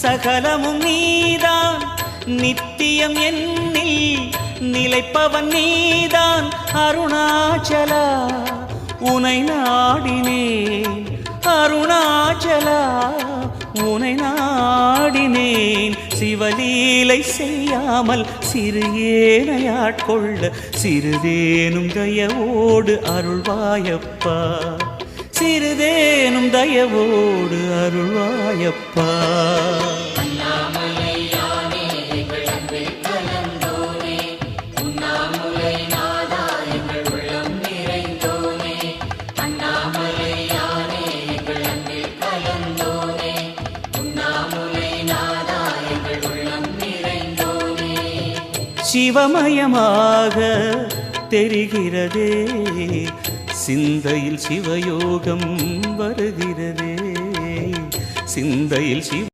சகலமும் நீதான் நித்தியம் என்னில் நிலைப்பவன் நீதான் அருணாச்சலா உனை நாடினேன் அருணாச்சலா உனை நாடினேன் சிவலீலை செய்யாமல் சிறு ஏனையாட்கொள்ள சிறிதேனும் தயவோடு அருள்வாயப்பா சிறிதேனும் தயவோடு அருள்வாயப்பா சிவமயமாக தெரிகிறதே சிந்தையில் சிவயோகம் வருகிறதே சிந்தையில் சிவ